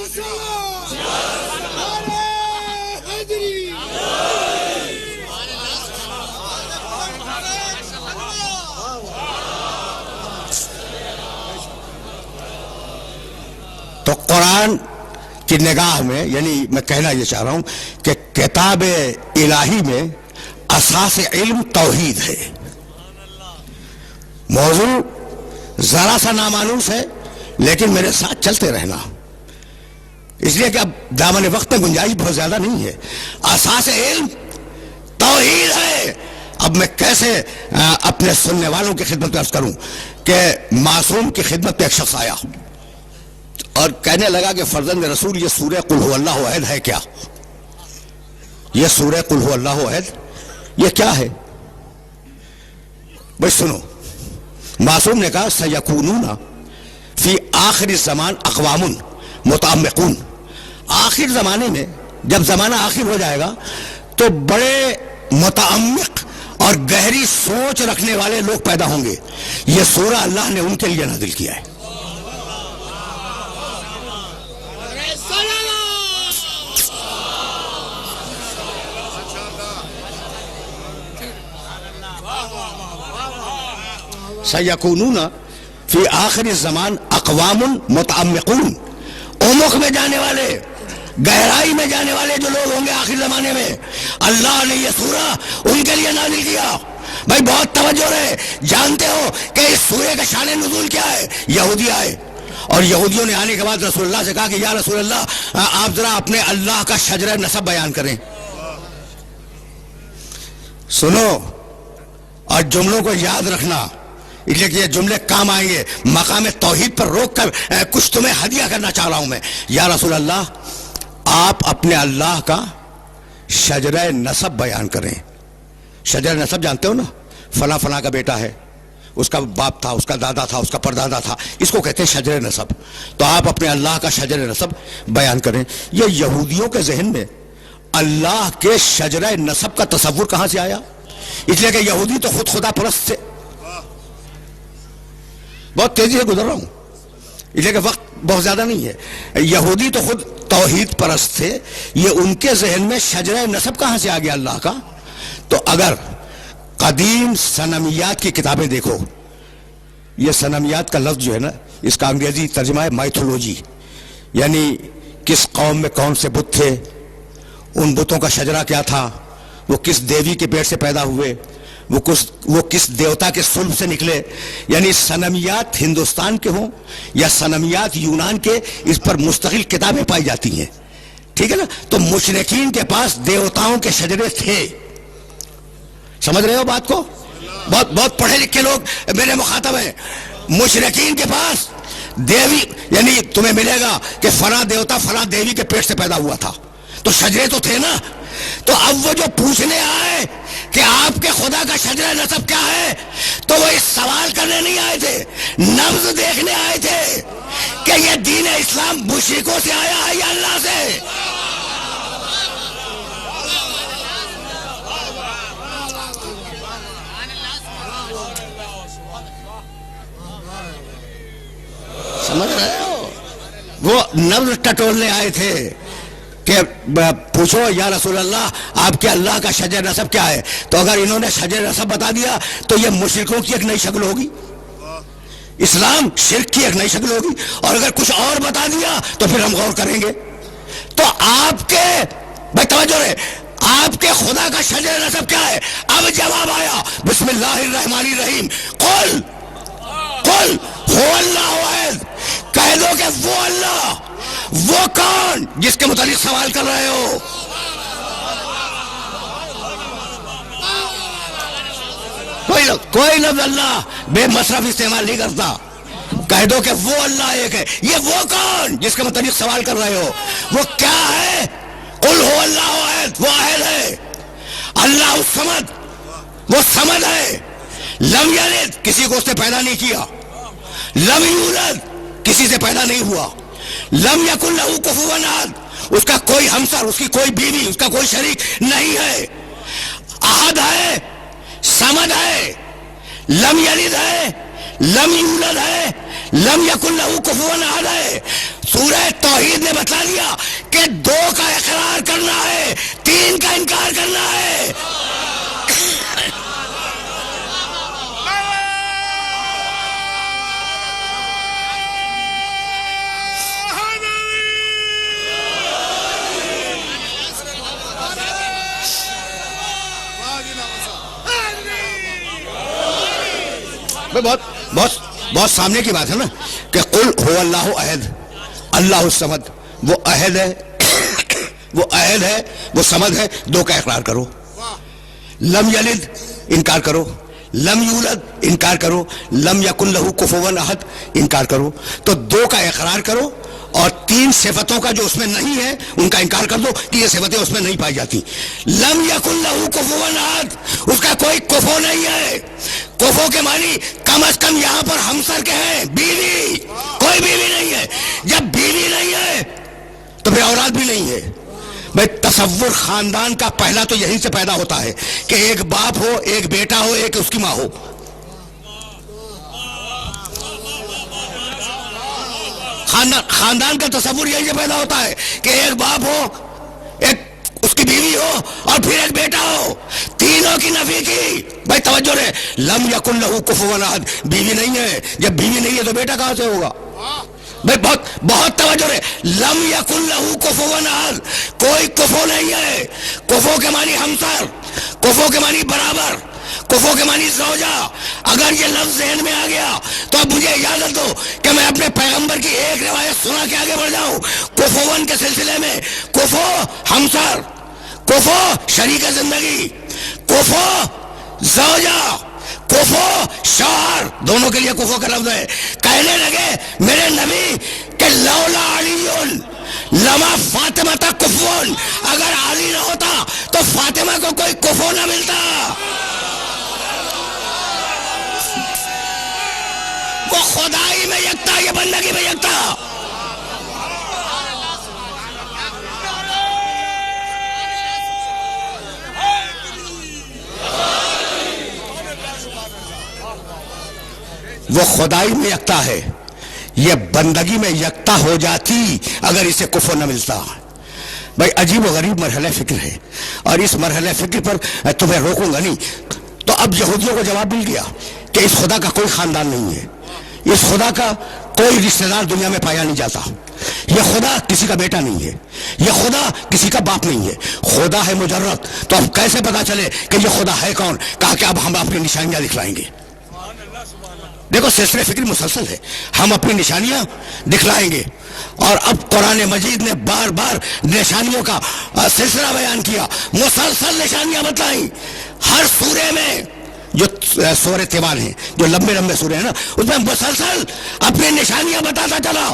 تو قرآن کی نگاہ میں، یعنی میں کہنا یہ چاہ رہا ہوں کہ کتاب الہی میں اساس علم توحید ہے. موضوع ذرا سا نامانوس ہے لیکن میرے ساتھ چلتے رہنا، اس لیے کہ اب دامن وقت میں گنجائش بہت زیادہ نہیں ہے. اساس علم توحید ہے. اب میں کیسے اپنے سننے والوں کی خدمت میں عرض کروں کہ معصوم کی خدمت میں ایک شخص آیا اور کہنے لگا کہ فرزند رسول یہ سورہ قل هو اللہ احد ہے کیا؟ یہ سورہ قل هو اللہ احد یہ کیا ہے؟ بھائی سنو، معصوم نے کہا سیکونون فی آخر الزمان اقوام متعمقون. آخر زمانے میں جب زمانہ آخر ہو جائے گا تو بڑے متعمق اور گہری سوچ رکھنے والے لوگ پیدا ہوں گے. یہ سورہ اللہ نے ان کے لیے نازل کیا ہے. سیکونون فی آخر الزمان اقوام متعمقون، عمق میں جانے والے، گہرائی میں جانے والے جو لوگ ہوں گے آخر زمانے میں، اللہ نے یہ سورہ ان کے لیے نازل کیا. بھائی بہت توجہ رہے. جانتے ہو کہ اس سورہ کا شان نزول کیا ہے؟ یہودی آئے اور یہودیوں نے آنے کے بعد رسول اللہ سے کہا کہ یا رسول اللہ آپ ذرا اپنے اللہ کا شجرہ نسب بیان کریں. سنو اور جملوں کو یاد رکھنا، اس لیے کہ یہ جملے کام آئیں گے. مقام توحید پر روک کر کچھ تمہیں ہدیہ کرنا چاہ رہا ہوں میں. یا رسول اللہ آپ اپنے اللہ کا شجرہ نسب بیان کریں. شجرہ نسب جانتے ہو نا؟ فلاں فلاں کا بیٹا ہے، اس کا باپ تھا، اس کا دادا تھا، اس کا پردادا تھا، اس کو کہتے ہیں شجرہ نسب. تو آپ اپنے اللہ کا شجرہ نسب بیان کریں. یہ یہودیوں کے ذہن میں اللہ کے شجرہ نسب کا تصور کہاں سے آیا؟ اس لیے کہ یہودی تو خود خدا پرست تھے. بہت تیزی سے گزر رہا ہوں اس لیے کہ وقت بہت زیادہ نہیں ہے. یہودی تو خود توحید پرست تھے. یہ ان کے ذہن میں شجرہ نسب کہاں سے آ گیا اللہ کا؟ تو اگر قدیم صنمیات کی کتابیں دیکھو، یہ صنمیات کا لفظ جو ہے نا، اس کا انگریزی ترجمہ ہے مائتھولوجی، یعنی کس قوم میں کون سے بت تھے، ان بتوں کا شجرہ کیا تھا، وہ کس دیوی کے پیٹ سے پیدا ہوئے، وہ کس دیوتا کے صلب سے نکلے. یعنی صنمیات ہندوستان کے ہوں یا صنمیات یونان کے، اس پر مستقل کتابیں پائی جاتی ہیں. ٹھیک ہے نا؟ تو مشرکین کے پاس دیوتاؤں کے شجرے تھے. سمجھ رہے ہو بات کو؟ بہت پڑھے لکھے لوگ میرے مخاطب ہیں. مشرکین کے پاس دیوی، یعنی تمہیں ملے گا کہ فلاں دیوتا فلاں دیوی کے پیٹ سے پیدا ہوا تھا، تو شجرے تو تھے نا. تو اب وہ جو پوچھنے آئے کہ آپ کے خدا کا شجرہ نسب کیا ہے، تو وہ اس سوال کرنے نہیں آئے تھے، نبض دیکھنے آئے تھے کہ یہ دین اسلام مشرکوں سے آیا ہے یا اللہ سے. سمجھ رہے ہو؟ وہ نبض ٹٹولنے آئے تھے کہ پوچھو یا رسول اللہ آپ کے اللہ کا شجر نسب کیا ہے. تو اگر انہوں نے شجر نسب بتا دیا تو یہ مشرکوں کی ایک نئی شکل ہوگی، اسلام شرک کی ایک نئی شکل ہوگی. اور اگر کچھ اور بتا دیا تو پھر ہم غور کریں گے. تو آپ کے بھائی توجہ رہے، آپ کے خدا کا شجر نسب کیا ہے؟ اب جواب آیا بسم اللہ الرحمن الرحیم، قل هو اللہ احد. کہہ دو کہ وہ اللہ، وہ کون جس کے متعلق سوال کر رہے ہو؟ کوئی لفظ اللہ بے مصرف استعمال نہیں کرتا. کہہ دو کہ وہ اللہ ایک ہے. یہ وہ کون جس کے متعلق سوال کر رہے ہو وہ کیا ہے؟ قل هو اللہ احد، وہ احد ہے. اللہ الصمد، وہ صمد ہے. لم یلد، کسی کو اس نے پیدا نہیں کیا. لم یولد، کسی سے پیدا نہیں ہوا. لم یکن لہ کفوا احد، اس کا کوئی ہمسر، اس کی کوئی بیوی، اس کا کوئی شریک نہیں ہے. احد ہے، صمد ہے، لم یلد ہے، لم یولد ہے، لم یکن لہ کفوا احد ہے. سورہ توحید نے بتلا دیا کہ 2 کا اقرار کرنا ہے، 3 کا انکار کرنا ہے۔ بہت سامنے کی بات ہے نا کہ قل هو اللہ احد، اللہ الصمد، وہ احد ہے، وہ احد ہے، وہ صمد ہے، 2 کا اقرار کرو۔ لم یلد انکار کرو، لم یولد انکار کرو، لم یکن لہ کفوا احد انکار کرو۔ تو 2 کا اقرار کرو اور 3 صفتوں کا جو اس میں نہیں ہے ان کا انکار کر دو کہ یہ صفتیں اس میں نہیں پائی جاتی۔ لم یکن لہ کفوا احد، اس کا کوئی کفو نہیں ہے۔ کفو کے معنی کم از کم یہاں پر ہمسر کے ہیں، بیوی، کوئی بیوی نہیں ہے۔ جب بیوی نہیں ہے تو پھر اولاد بھی نہیں ہے۔ بھائی تصور خاندان کا پہلا تو یہیں سے پیدا ہوتا ہے کہ ایک باپ ہو، ایک بیٹا ہو، ایک اس کی ماں ہو۔ خاندان کا تصور یہیں سے پیدا ہوتا ہے کہ ایک باپ ہو، ایک اس کی بیوی ہو اور پھر ایک بیٹا ہو، تینوں کی نفی کی۔ بھائی توجہ رہے، لم یکن لہ کفوا احد، بیوی نہیں ہے، جب بیوی نہیں ہے تو بیٹا کہاں سے ہوگا؟ بھائی بہت توجہ رہے، لم یکن لہ کفوا احد، کوئی کفو نہیں ہے۔ کفو کے معنی ہمسر، کفو کے معنی برابر، کفو کے معنی زوجہ۔ اگر یہ لفظ ذہن میں آ گیا تو اب مجھے اجازت دو کہ میں اپنے پیغمبر کی ایک روایت سنا کے آگے بڑھ جاؤں۔ کفوون کے سلسلے میں کفو ہمسر، کفو شریک زندگی، کفو زوجہ، کفو شوہر، دونوں کے لیے کفو کا لفظ ہے۔ کہنے لگے میرے نبی کہ لولا علی لما فاطمہ کفون، اگر علی نہ ہوتا تو فاطمہ کو کوئی کفو نہ ملتا۔ وہ خدائی میں یکتا، یہ بندگی میں یکتا۔ وہ خدائی میں یکتا ہے، یہ بندگی میں یکتا ہو جاتی اگر اسے کفو نہ ملتا۔ بھائی عجیب و غریب مرحلہ فکر ہے، اور اس مرحلہ فکر پر تمہیں روکوں گا نہیں۔ تو اب یہودیوں کو جواب مل گیا کہ اس خدا کا کوئی خاندان نہیں ہے، اس خدا کا کوئی رشتہ دار دنیا میں پایا نہیں جاتا، یہ خدا کسی کا بیٹا نہیں ہے، یہ خدا کسی کا باپ نہیں ہے، خدا ہے مجرد۔ تو اب کیسے پتا چلے کہ یہ خدا ہے کون؟ کہا کہ اب ہم اپنی نشانیاں دکھلائیں گے۔ دیکھو سلسلہ فکر مسلسل ہے، ہم اپنی نشانیاں دکھلائیں گے۔ اور اب قرآن مجید نے بار بار نشانیوں کا سلسلہ بیان کیا، مسلسل نشانیاں بتلائیں۔ ہر سورے میں جو سورہ تیوان ہیں، جو لمبے لمبے سورے ہیں نا، اس میں مسلسل اپنی نشانیاں بتاتا چلا۔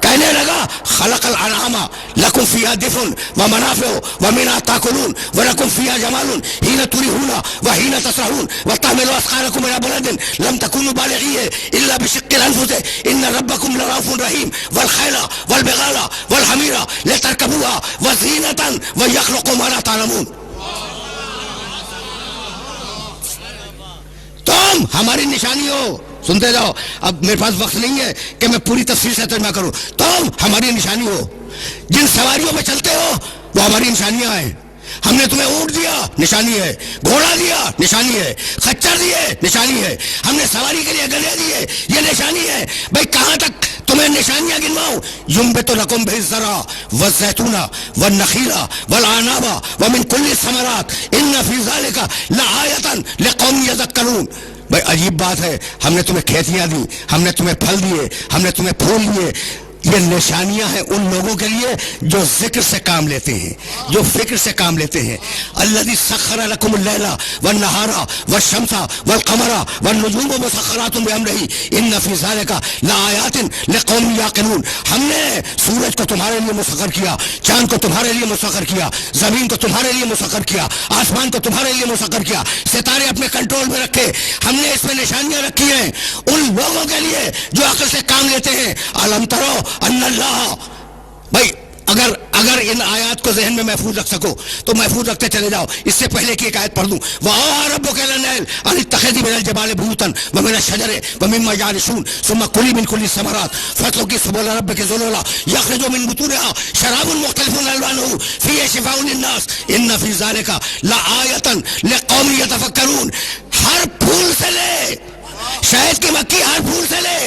کہنے لگا خلق الانعام لکم فیہا دفء ومنافع ومنہا تاکلون ولکم فیہا جمال حین تریحون وحین تسرحون وتحمل اثقالکم الی بلد لم تکونوا بالغیہ الا بشق الانفس ان ربکم لرؤوف رحیم والخیل والبغال والحمیر لترکبوها وزینۃ ویخلق ما لا تعلمون۔ تم ہماری نشانی ہو، سنتے جاؤ، اب میرے پاس وقت نہیں ہے کہ میں پوری تفصیل سے ترجمہ کروں۔ تم ہماری نشانی ہو، جن سواریوں پہ چلتے ہو وہ ہماری نشانیاں ہیں۔ ہم نے تمہیں اونٹ دیا، نشانی ہے، گھوڑا دیا، نشانی ہے، خچر دیے، نشانی ہے، ہم نے سواری کے لیے گدھے دیے، یہ نشانی ہے۔ بھائی کہاں تک تمہیں نشانیاں گنواؤں؟ ينبت لكم به الزرع والزيتون والنخيل والعناب ومن كل الثمرات ان في ذلك لآية لقوم يذكرون۔ بھائی عجیب بات ہے، ہم نے تمہیں کھیتیاں دی، ہم نے تمہیں پھل دیے، ہم نے تمہیں پھول دیے۔ یہ نشانیاں ہیں ان لوگوں کے لیے جو ذکر سے کام لیتے ہیں، جو فکر سے کام لیتے ہیں۔ الذی سخر لکم اللیل والنہار والشمس والقمر والنجوم مسخرات بامرہ ان فی ذلک لآیات لقوم یعقلون۔ ہم نے سورج کو تمہارے لیے مسخر کیا، چاند کو تمہارے لیے مسخر کیا، زمین کو تمہارے لیے مسخر کیا، آسمان کو تمہارے لیے مسخر کیا، ستارے اپنے کنٹرول میں رکھے۔ ہم نے اس میں نشانیاں رکھی ہیں ان لوگوں کے لیے جو عقل سے کام لیتے ہیں۔ الم ترو ان اللہ، بھائی اگر اگر ان آیات کو ذہن میں محفوظ رکھ سکو تو محفوظ رکھتے چلے جاؤ. اس سے پہلے کی ایک آیت پڑھ دوں. وَأَوْحَىٰ رَبُّكَ إِلَى النَّحْلِ أَنِ اتَّخِذِي مِنَ الْجِبَالِ بُيُوتًا وَمِنَ الشَّجَرِ وَمِمَّا يَعْرِشُونَ ثُمَّ كُلِي مِنْ كُلِّ الثَّمَرَاتِ فَاسْلُكِي سُبُلَ رَبِّكِ ذُلُلًا يَخْرُجُ مِنْ بُطُونِهَا شَرَابٌ مُخْتَلِفٌ أَلْوَانُهُ فِيهِ شِفَاءٌ لِلنَّاسِ إِنَّ فِي ذَلِكَ لَآيَةً لِقَوْمٍ يَتَفَكَّرُونَ. ہر پھول سے لے، شہد کی مکھی ہر پھول سے لے،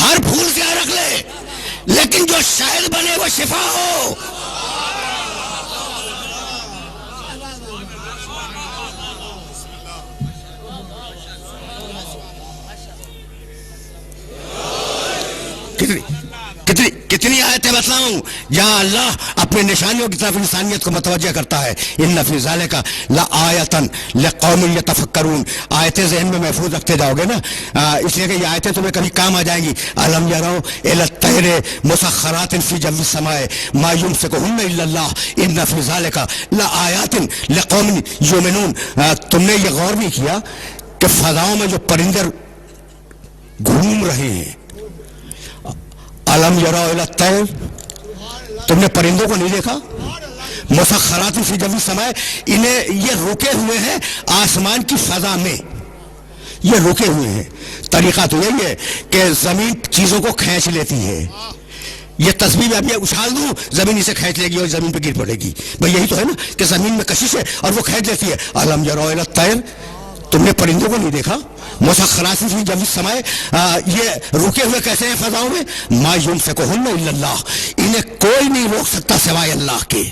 ہر پھول سے عرق لے، لیکن جو شہد بنے وہ شفا ہو. کتنی آیتیں بتلاؤں جہاں اللہ اپنے نشانیوں کی طرف انسانیت کو متوجہ کرتا ہے. ان فی ذالک لآیۃ لقوم یتفکرون. آیتیں ذہن میں محفوظ رکھتے جاؤ گے نا، اس لیے کہ یہ آیتیں تمہیں کبھی کام آ جائیں گی. الم یروا الی الطیر مسخرات فی جو السماء ما یمسکہن الا اللہ ان فی ذالک لآیات لقوم یؤمنون. تم نے یہ غور نہیں کیا کہ فضاؤں میں جو پرندے گھوم رہے ہیں، علم یرا الی الطیر، تم نے پرندوں کو نہیں دیکھا؟ مسخرات فی جو السماء، انہیں یہ رکے ہوئے ہیں آسمان کی فضا میں، یہ رکے ہوئے ہیں. طریقہ تو یہی ہے کہ زمین چیزوں کو کھینچ لیتی ہے. یہ تسبیح میں اب یہ اچھال دوں زمین اسے کھینچ لے گی اور زمین پہ گر پڑے گی. بھئی یہی تو ہے نا کہ زمین میں کشش ہے اور وہ کھینچ لیتی ہے. علم یرا الی الطیر، تم نے پرندوں کو نہیں دیکھا؟ مسخرات فی جو السماء، یہ رکے ہوئے کیسے ہیں فضاؤں میں؟ ما یمسکہن الا اللہ، انہیں کوئی نہیں روک سکتا سوائے اللہ کے.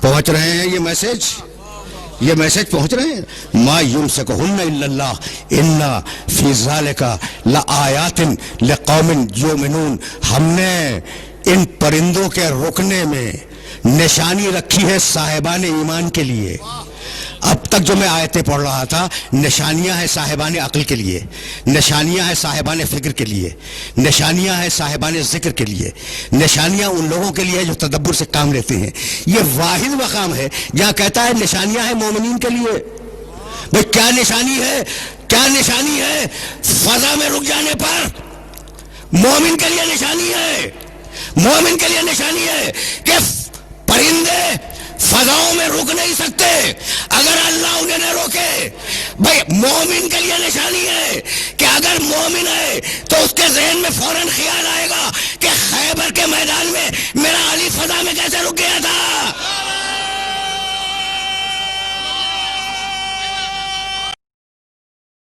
پہنچ رہے ہیں یہ میسج پہنچ رہے ہیں. ما یمسکہن الا اللہ ان فی ذالک لآیات لقوم یؤمنون. ہم نے ان پرندوں کے رکنے میں نشانی رکھی ہے صاحبان ایمان کے لیے. اب تک جو میں آیتیں پڑھ رہا تھا، نشانیاں ہیں صاحبان عقل کے لیے، نشانیاں ہیں صاحبان فکر کے لیے، نشانیاں ہیں صاحبان ذکر کے لیے، نشانیاں ان لوگوں کے لیے جو تدبر سے کام لیتے ہیں. یہ واحد مقام ہے جہاں کہتا ہے نشانیاں ہیں مومنین کے لیے. بھئی کیا نشانی ہے؟ فضا میں رک جانے پر مومن کے لیے نشانی ہے کہ پرندے فضاؤں میں رک نہیں سکتے اگر اللہ انہیں نہ روکے. بھئی مومن کے لیے نشانی ہے کہ اگر مومن ہے تو اس کے ذہن میں فوراً خیال